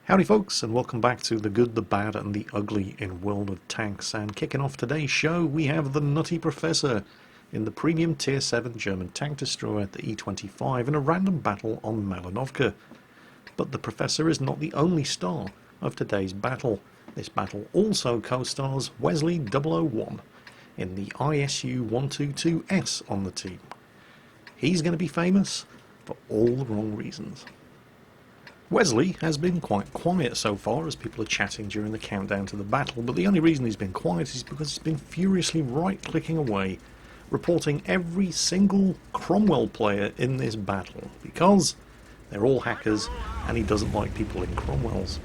Howdy folks, and welcome back to The Good, the Bad and the Ugly in World of Tanks. And kicking off today's show, we have the Nutty Professor in the premium Tier 7 German tank destroyer, the E-25, in a random battle on Malinovka. But the Professor is not the only star of today's battle. This battle also co-stars Wesley 001 in the ISU-122S on the team. He's going to be famous for all the wrong reasons. Wesley has been quite quiet so far as people are chatting during the countdown to the battle, but the only reason he's been quiet is because he's been furiously right-clicking away, reporting every single Cromwell player in this battle, because they're all hackers and he doesn't like people in Cromwells.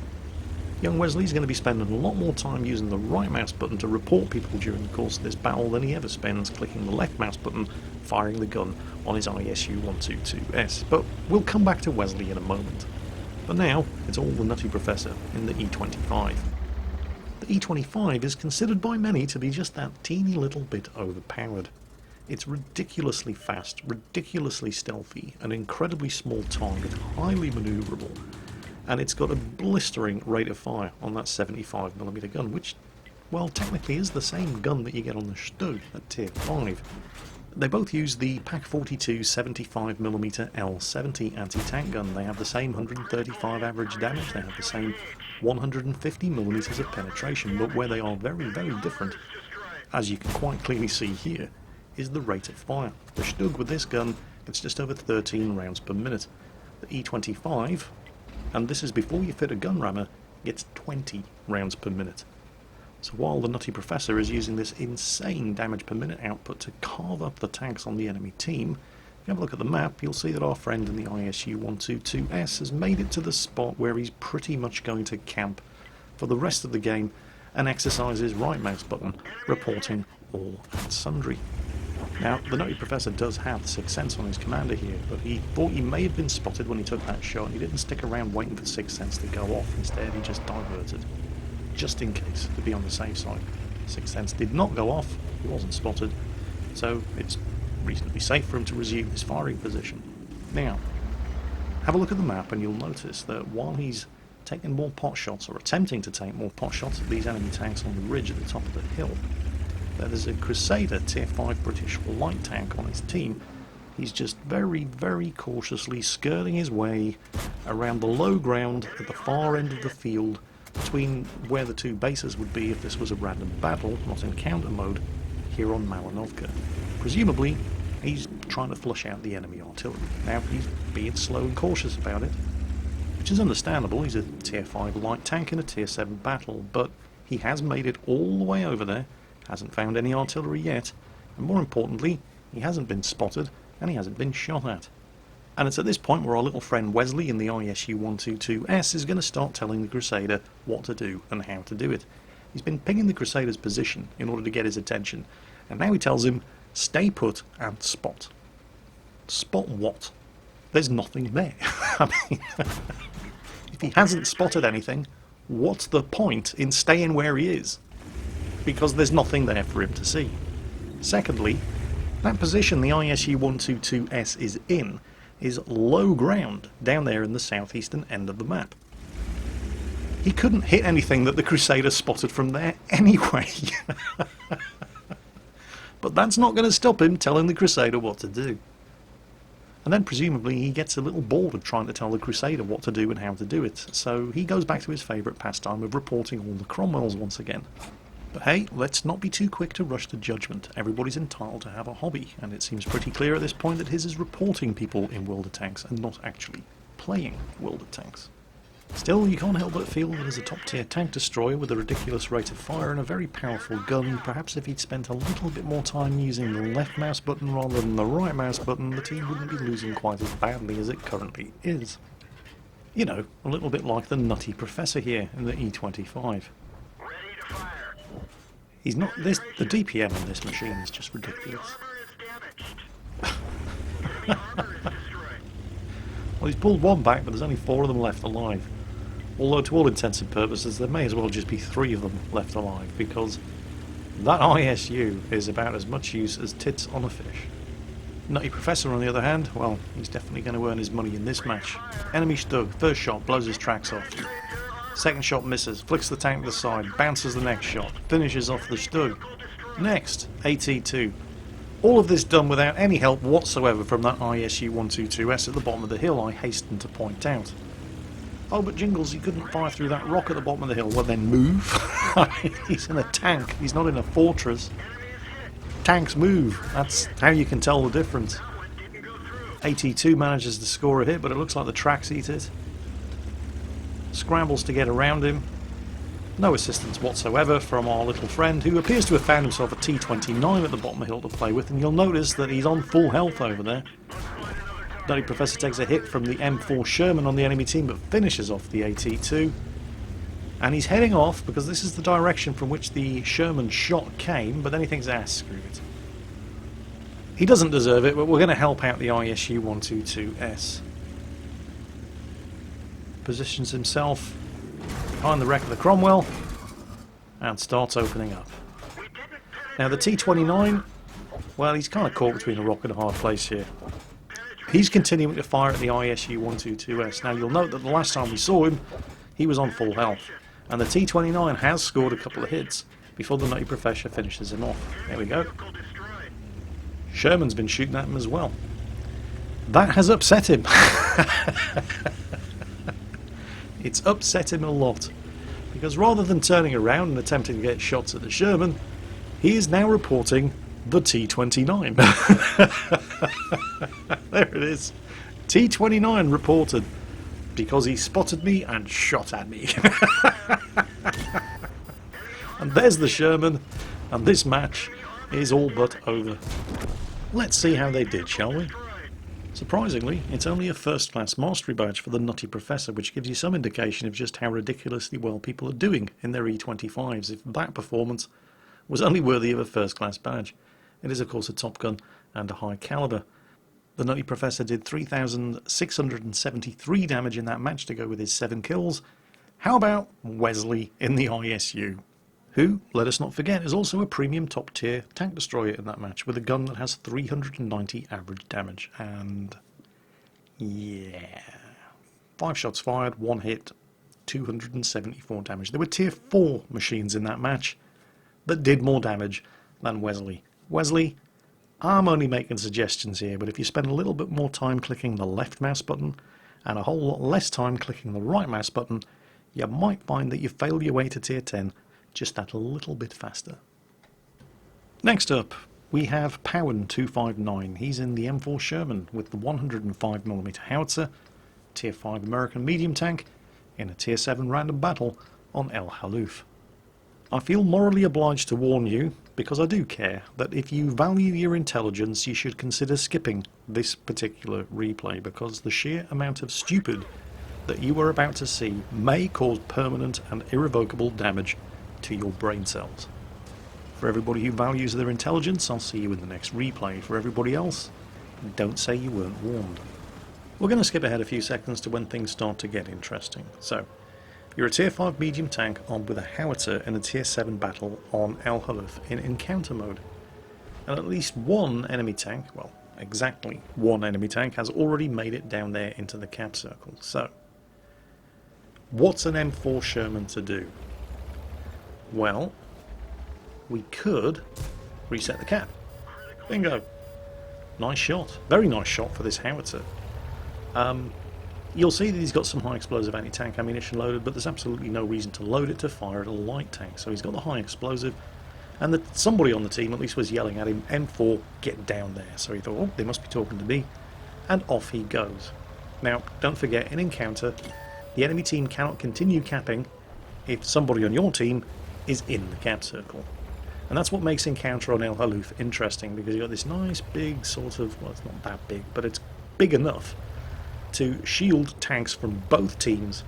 Young Wesley's going to be spending a lot more time using the right mouse button to report people during the course of this battle than he ever spends clicking the left mouse button, firing the gun on his ISU-122S. But we'll come back to Wesley in a moment. But now, it's all the Nutty Professor in the E-25. The E-25 is considered by many to be just that teeny little bit overpowered. It's ridiculously fast, ridiculously stealthy, an incredibly small target, highly manoeuvrable, and it's got a blistering rate of fire on that 75mm gun, which, well, technically is the same gun that you get on the Stug at Tier 5. They both use the Pak-42 75mm L70 anti-tank gun. They have the same 135 average damage, they have the same 150mm of penetration, but where they are very, very different, as you can quite clearly see here, is the rate of fire. The Stug with this gun gets just over 13 rounds per minute. The E-25, and this is before you fit a gun rammer, gets 20 rounds per minute. So while the Nutty Professor is using this insane damage per minute output to carve up the tanks on the enemy team, if you have a look at the map, you'll see that our friend in the ISU-122S has made it to the spot where he's pretty much going to camp for the rest of the game and exercise his right mouse button, reporting all and sundry. Now, the Nutty Professor does have 6th Sense on his commander here, but he thought he may have been spotted when he took that shot, and he didn't stick around waiting for 6th Sense to go off. Instead, he just diverted, just in case, to be on the safe side. 6th Sense did not go off, he wasn't spotted, so it's reasonably safe for him to resume his firing position. Now, have a look at the map and you'll notice that while he's taking more pot shots, or attempting to take more pot shots at these enemy tanks on the ridge at the top of the hill, there's a Crusader Tier 5 British light tank on his team. He's just very, very cautiously skirting his way around the low ground at the far end of the field, between where the two bases would be if this was a random battle, not in counter mode, here on Malinovka. Presumably, he's trying to flush out the enemy artillery. Now, he's being slow and cautious about it, which is understandable. He's a Tier 5 light tank in a Tier 7 battle, but he has made it all the way over there, hasn't found any artillery yet, and more importantly, he hasn't been spotted, and he hasn't been shot at. And it's at this point where our little friend Wesley in the ISU-122S is going to start telling the Crusader what to do and how to do it. He's been pinging the Crusader's position in order to get his attention, and now he tells him, stay put and spot. Spot what? There's nothing there. I mean, if he hasn't spotted anything, what's the point in staying where he is? Because there's nothing there for him to see. Secondly, that position the ISU-122S is in is low ground down there in the southeastern end of the map. He couldn't hit anything that the Crusader spotted from there anyway. But that's not going to stop him telling the Crusader what to do. And then presumably he gets a little bored of trying to tell the Crusader what to do and how to do it, so he goes back to his favourite pastime of reporting all the Cromwells once again. But hey, let's not be too quick to rush to judgment. Everybody's entitled to have a hobby, and it seems pretty clear at this point that his is reporting people in World of Tanks and not actually playing World of Tanks. Still, you can't help but feel that as a top-tier tank destroyer with a ridiculous rate of fire and a very powerful gun, perhaps if he'd spent a little bit more time using the left mouse button rather than the right mouse button, the team wouldn't be losing quite as badly as it currently is. You know, a little bit like the Nutty Professor here in the E-25. He's not this. The DPM in this machine is just ridiculous. Well, he's pulled one back, but there's only 4 of them left alive. Although, to all intents and purposes, there may as well just be 3 of them left alive, because that ISU is about as much use as tits on a fish. Nutty Professor, on the other hand, well, he's definitely going to earn his money in this match. Enemy Stug, first shot, blows his tracks off. Second shot misses, flicks the tank to the side, bounces the next shot, finishes off the Stug. Next, AT2. All of this done without any help whatsoever from that ISU-122S at the bottom of the hill, I hasten to point out. Oh, but Jingles, he couldn't fire through that rock at the bottom of the hill. Well, then move. He's in a tank, he's not in a fortress. Tanks move, that's how you can tell the difference. AT2 manages to score a hit, but it looks like the tracks eat it. Scrambles to get around him. No assistance whatsoever from our little friend, who appears to have found himself a T-29 at the bottom of the hill to play with, and you'll notice that he's on full health over there. Nutty Professor takes a hit from the M4 Sherman on the enemy team, but finishes off the AT2. And he's heading off, because this is the direction from which the Sherman shot came, but then he thinks, screw it. He doesn't deserve it, but we're going to help out the ISU-122S. Positions himself behind the wreck of the Cromwell and starts opening up. Now the T-29, well, he's kind of caught between a rock and a hard place here. He's continuing to fire at the ISU-122S. Now you'll note that the last time we saw him, he was on full health, and the T-29 has scored a couple of hits before the Nutty Professor finishes him off. There we go. Sherman's been shooting at him as well. That has upset him. It's upset him a lot, because rather than turning around and attempting to get shots at the Sherman, he is now reporting the T-29. There it is. T-29 reported, because he spotted me and shot at me. And there's the Sherman, and this match is all but over. Let's see how they did, shall we? Surprisingly, it's only a first-class mastery badge for the Nutty Professor, which gives you some indication of just how ridiculously well people are doing in their E25s, if that performance was only worthy of a first-class badge. It is, of course, a top gun and a high caliber. The Nutty Professor did 3,673 damage in that match to go with his 7 kills. How about Wesley in the ISU? Who, let us not forget, is also a premium top-tier tank destroyer in that match, with a gun that has 390 average damage. And yeah, 5 shots fired, 1 hit, 274 damage. There were tier 4 machines in that match that did more damage than Wesley. Wesley, I'm only making suggestions here, but if you spend a little bit more time clicking the left mouse button and a whole lot less time clicking the right mouse button, you might find that you fail your way to tier 10 just that little bit faster. Next up, we have Powen259. He's in the M4 Sherman with the 105mm howitzer, tier 5 American medium tank, in a tier 7 random battle on El Haluf. I feel morally obliged to warn you, because I do care, that if you value your intelligence, you should consider skipping this particular replay, because the sheer amount of stupid that you are about to see may cause permanent and irrevocable damage to your brain cells. For everybody who values their intelligence, I'll see you in the next replay. For everybody else, don't say you weren't warned. We're going to skip ahead a few seconds to when things start to get interesting. So, you're a tier 5 medium tank armed with a howitzer in a tier 7 battle on El Haluf in encounter mode. And at least one enemy tank, well, exactly one enemy tank, has already made it down there into the cap circle. So, what's an M4 Sherman to do? Well, we could reset the cap. Bingo. Nice shot. Very nice shot for this howitzer. You'll see that he's got some high explosive anti-tank ammunition loaded, but there's absolutely no reason to load it to fire at a light tank. So he's got the high explosive, and somebody on the team at least was yelling at him, M4, get down there. So he thought, oh, they must be talking to me, and off he goes. Now, don't forget, in encounter, the enemy team cannot continue capping if somebody on your team is in the cap circle. And that's what makes encounter on El Haluf interesting, because you've got this nice big sort of, well, it's not that big, but it's big enough to shield tanks from both teams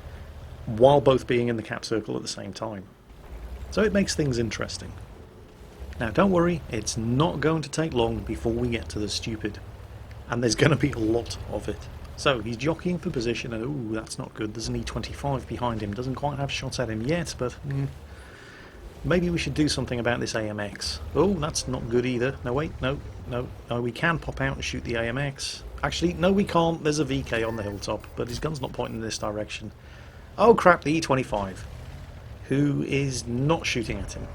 while both being in the cap circle at the same time. So it makes things interesting. Now don't worry, it's not going to take long before we get to the stupid, and there's going to be a lot of it. So he's jockeying for position, and ooh, that's not good. There's an E25 behind him, doesn't quite have shots at him yet, but maybe we should do something about this AMX. Oh, that's not good either. No, wait, no, we can pop out and shoot the AMX. Actually, no, we can't. There's a VK on the hilltop, but his gun's not pointing in this direction. Oh crap, the E25, who is not shooting at him.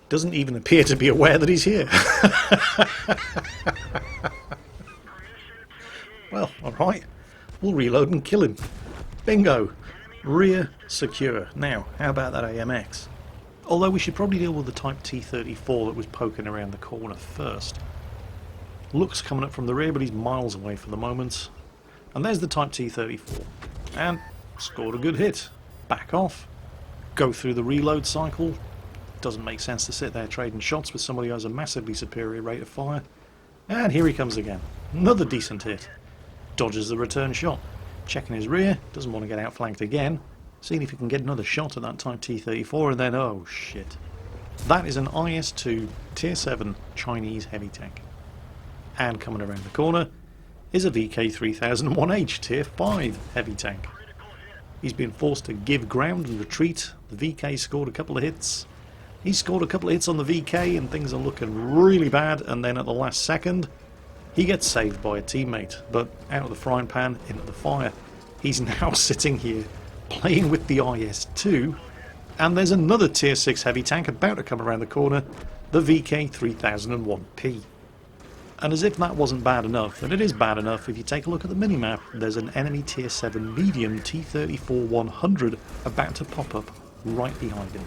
Doesn't even appear to be aware that he's here. Well, alright. We'll reload and kill him. Bingo! Rear secure. Now, how about that AMX? Although we should probably deal with the Type T-34 that was poking around the corner first. Looks coming up from the rear, but he's miles away for the moment. And there's the Type T-34. And scored a good hit. Back off. Go through the reload cycle. Doesn't make sense to sit there trading shots with somebody who has a massively superior rate of fire. And here he comes again. Another decent hit. Dodges the return shot. Checking his rear. Doesn't want to get outflanked again. Seeing if he can get another shot at that Type T-34, and then, oh shit. That is an IS-2 Tier 7 Chinese heavy tank. And coming around the corner is a VK3001H Tier 5 heavy tank. He's been forced to give ground and retreat. The VK scored a couple of hits. He scored a couple of hits on the VK and things are looking really bad, and then at the last second he gets saved by a teammate, but out of the frying pan into the fire. He's now sitting here playing with the IS-2, and there's another Tier 6 heavy tank about to come around the corner, the VK3001P. And as if that wasn't bad enough, and it is bad enough, if you take a look at the minimap, there's an enemy Tier 7 medium T-34-100 about to pop up right behind him.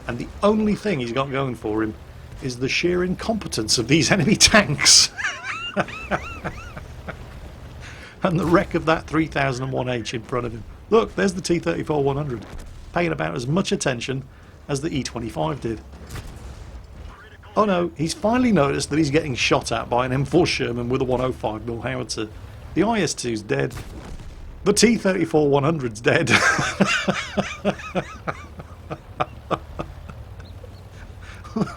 And the only thing he's got going for him is the sheer incompetence of these enemy tanks. And the wreck of that 3001H in front of him. Look, there's the T-34-100, paying about as much attention as the E-25 did. Oh no, he's finally noticed that he's getting shot at by an M4 Sherman with a 105mm howitzer. The IS-2's dead. The T-34-100's dead.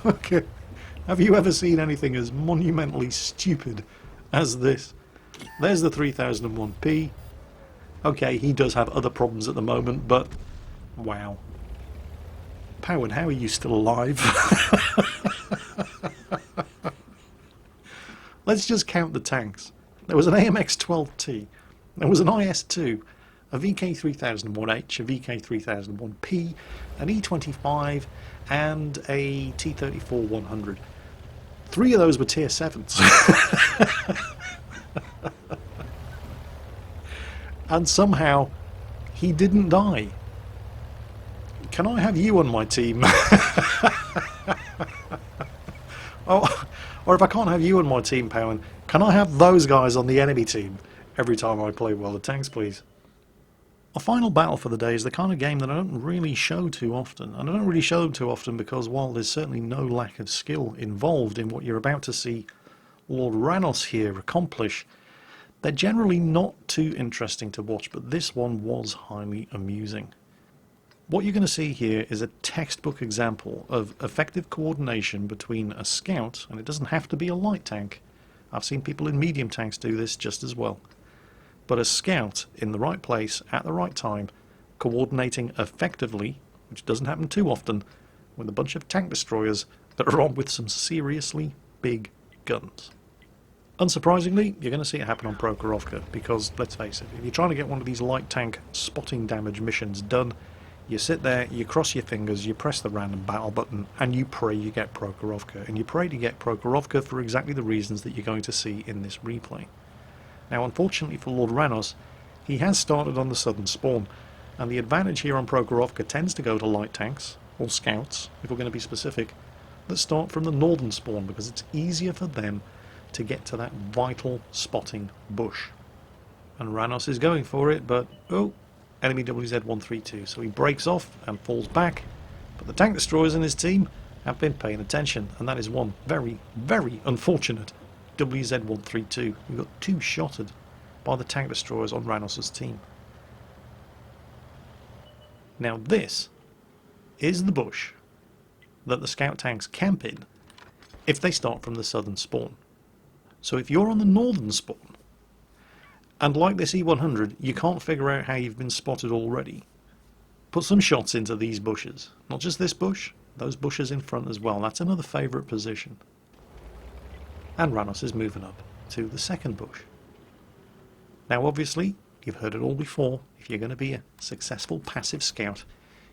Okay. Have you ever seen anything as monumentally stupid as this? There's the 3001P. Okay, he does have other problems at the moment, but wow. Powen, how are you still alive? Let's just count the tanks. There was an AMX-12T, there was an IS-2, a VK3001H, a VK3001P, an E-25, and a T-34-100. 3 of those were Tier 7s. And somehow he didn't die. Can I have you on my team? Oh, or if I can't have you on my team, Powen, can I have those guys on the enemy team every time I play World of Tanks, please? Our final battle for the day is the kind of game that I don't really show too often. And I don't really show them too often because while there's certainly no lack of skill involved in what you're about to see Lord Ranos here accomplish, they're generally not too interesting to watch, but this one was highly amusing. What you're going to see here is a textbook example of effective coordination between a scout, and it doesn't have to be a light tank. I've seen people in medium tanks do this just as well. But a scout in the right place at the right time, coordinating effectively, which doesn't happen too often, with a bunch of tank destroyers that are on with some seriously big guns. Unsurprisingly, you're going to see it happen on Prokhorovka, because, let's face it, if you're trying to get one of these light tank spotting damage missions done, you sit there, you cross your fingers, you press the random battle button, and you pray you get Prokhorovka. And you pray to get Prokhorovka for exactly the reasons that you're going to see in this replay. Now, unfortunately for Lord Ranos, he has started on the southern spawn, and the advantage here on Prokhorovka tends to go to light tanks, or scouts, if we're going to be specific, that start from the northern spawn, because it's easier for them to get to that vital spotting bush. And Ranos is going for it, but, oh, enemy WZ-132, so he breaks off and falls back, but the tank destroyers in his team have been paying attention, and that is one very, very unfortunate WZ-132 who got two-shotted by the tank destroyers on Ranos' team. Now this is the bush that the scout tanks camp in if they start from the southern spawn. So if you're on the northern spawn, and like this E100, you can't figure out how you've been spotted already, put some shots into these bushes. Not just this bush, those bushes in front as well. That's another favourite position. And Ranos is moving up to the second bush. Now obviously, you've heard it all before, if you're going to be a successful passive scout,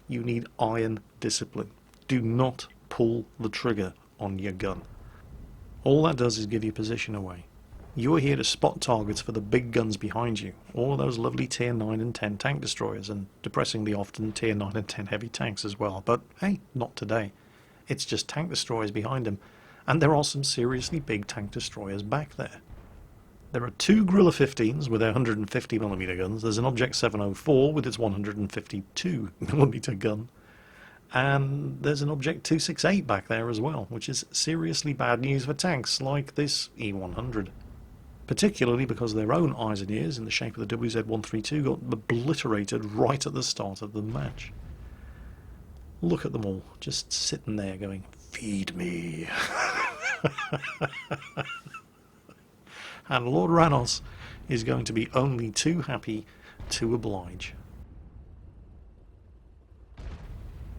you need iron discipline. Do not pull the trigger on your gun. All that does is give you position away. You are here to spot targets for the big guns behind you, all of those lovely tier 9 and 10 tank destroyers, and depressingly often tier 9 and 10 heavy tanks as well, but hey, not today. It's just tank destroyers behind him, and there are some seriously big tank destroyers back there. There are two Guerrilla 15s with their 150mm guns, there's an Object 704 with its 152mm gun, and there's an Object 268 back there as well, which is seriously bad news for tanks like this E100. Particularly because their own eyes and ears in the shape of the WZ-132 got obliterated right at the start of the match. Look at them all, just sitting there going, "Feed me." And Lord Ranos is going to be only too happy to oblige.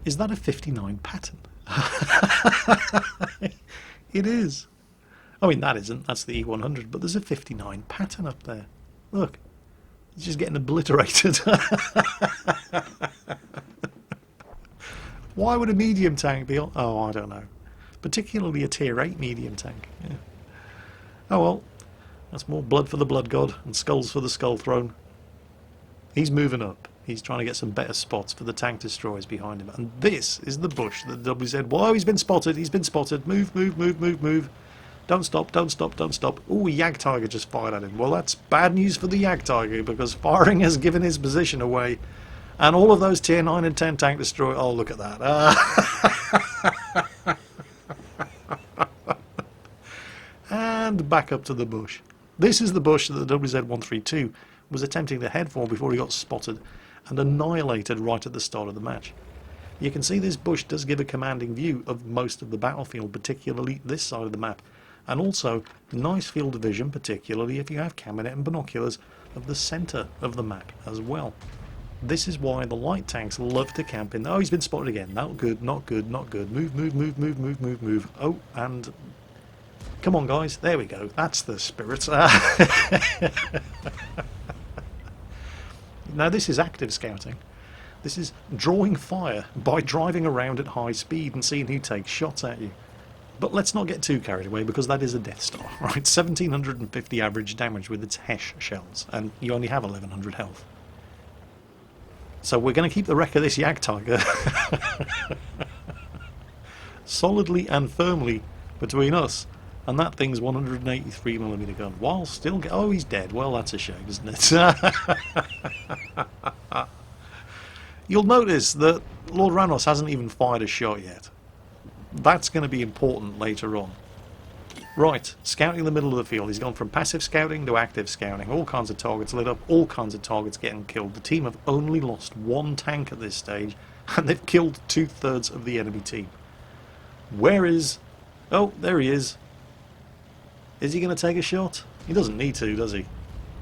Is that a 59 pattern? It is. I mean, that isn't, that's the E100, but there's a 59 pattern up there. Look, it's just getting obliterated. Why would a medium tank be on? Oh, I don't know. Particularly a tier 8 medium tank. Yeah. Oh well, that's more blood for the blood god and skulls for the skull throne. He's moving up. He's trying to get some better spots for the tank destroyers behind him. And this is the bush that WZ... Whoa, he's been spotted, he's been spotted. Move, move, move, move, move. Don't stop, don't stop, don't stop. Ooh, a Yag Tiger just fired at him. Well, that's bad news for the Yag Tiger, because firing has given his position away. And all of those tier 9 and 10 tank destroyers... Oh, look at that. And back up to the bush. This is the bush that the WZ-132 was attempting to head for before he got spotted and annihilated right at the start of the match. You can see this bush does give a commanding view of most of the battlefield, particularly this side of the map. And also, nice field of vision, particularly if you have cabinet and binoculars, of the centre of the map as well. This is why the light tanks love to camp in. Oh, he's been spotted again. Not good, not good, not good. Move, move, move, move, move, move, move. Oh, and... Come on, guys. There we go. That's the spirit. Now, this is active scouting. This is drawing fire by driving around at high speed and seeing who takes shots at you. But let's not get too carried away, because that is a Death Star, right? 1750 average damage with its HESH shells, and you only have 1100 health. So we're going to keep the wreck of this Yag Tiger solidly and firmly between us and that thing's 183mm gun, while still... Oh, he's dead. Well, that's a shame, isn't it? You'll notice that Lord Ranos hasn't even fired a shot yet. That's going to be important later on. Right, scouting the middle of the field. He's gone from passive scouting to active scouting. All kinds of targets lit up, all kinds of targets getting killed. The team have only lost one tank at this stage, and they've killed 2/3 of the enemy team. Where is... Oh, there he is. Is he going to take a shot? He doesn't need to, does he?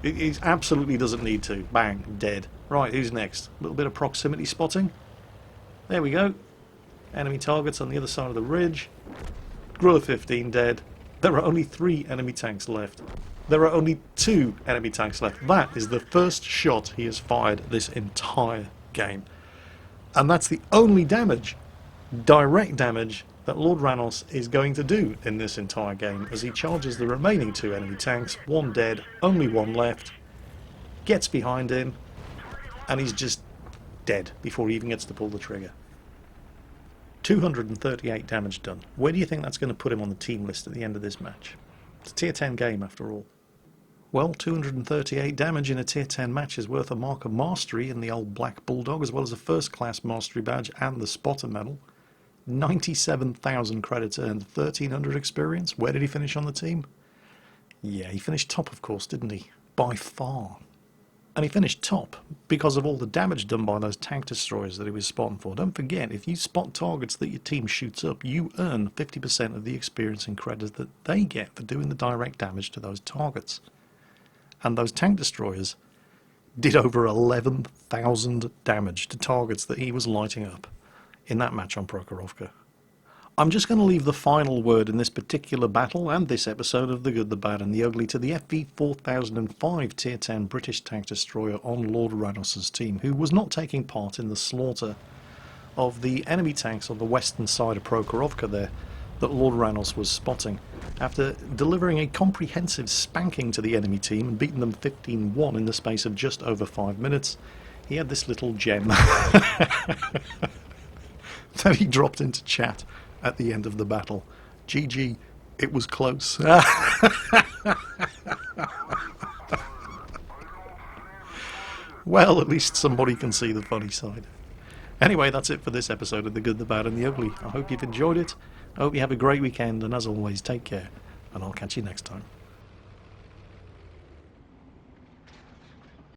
He absolutely doesn't need to. Bang, dead. Right, who's next? A little bit of proximity spotting. There we go. Enemy targets on the other side of the ridge. Guerrilla 15 dead. There are only 3 enemy tanks left. There are only 2 enemy tanks left. That is the first shot he has fired this entire game. And that's the only damage, direct damage, that Lord Ranos is going to do in this entire game as he charges the remaining 2 enemy tanks. 1 dead, only 1 left. Gets behind him, and he's just dead before he even gets to pull the trigger. 238 damage done. Where do you think that's going to put him on the team list at the end of this match? It's a tier 10 game after all. Well, 238 damage in a tier 10 match is worth a mark of mastery in the old Black Bulldog, as well as a first class mastery badge and the spotter medal. 97,000 credits earned, 1,300 experience. Where did he finish on the team? Yeah, he finished top, of course, didn't he? By far. And he finished top because of all the damage done by those tank destroyers that he was spotting for. Don't forget, if you spot targets that your team shoots up, you earn 50% of the experience and credits that they get for doing the direct damage to those targets. And those tank destroyers did over 11,000 damage to targets that he was lighting up in that match on Prokhorovka. I'm just going to leave the final word in this particular battle and this episode of The Good, the Bad and the Ugly to the FV4005 Tier 10 British tank destroyer on Lord Ranos's team, who was not taking part in the slaughter of the enemy tanks on the western side of Prokhorovka there that Lord Ranos was spotting. After delivering a comprehensive spanking to the enemy team and beating them 15-1 in the space of just over 5 minutes, he had this little gem that he dropped into chat at the end of the battle. GG, it was close. Well, at least somebody can see the funny side. Anyway, that's it for this episode of The Good, the Bad and the Ugly. I hope you've enjoyed it. I hope you have a great weekend, and as always, take care, and I'll catch you next time.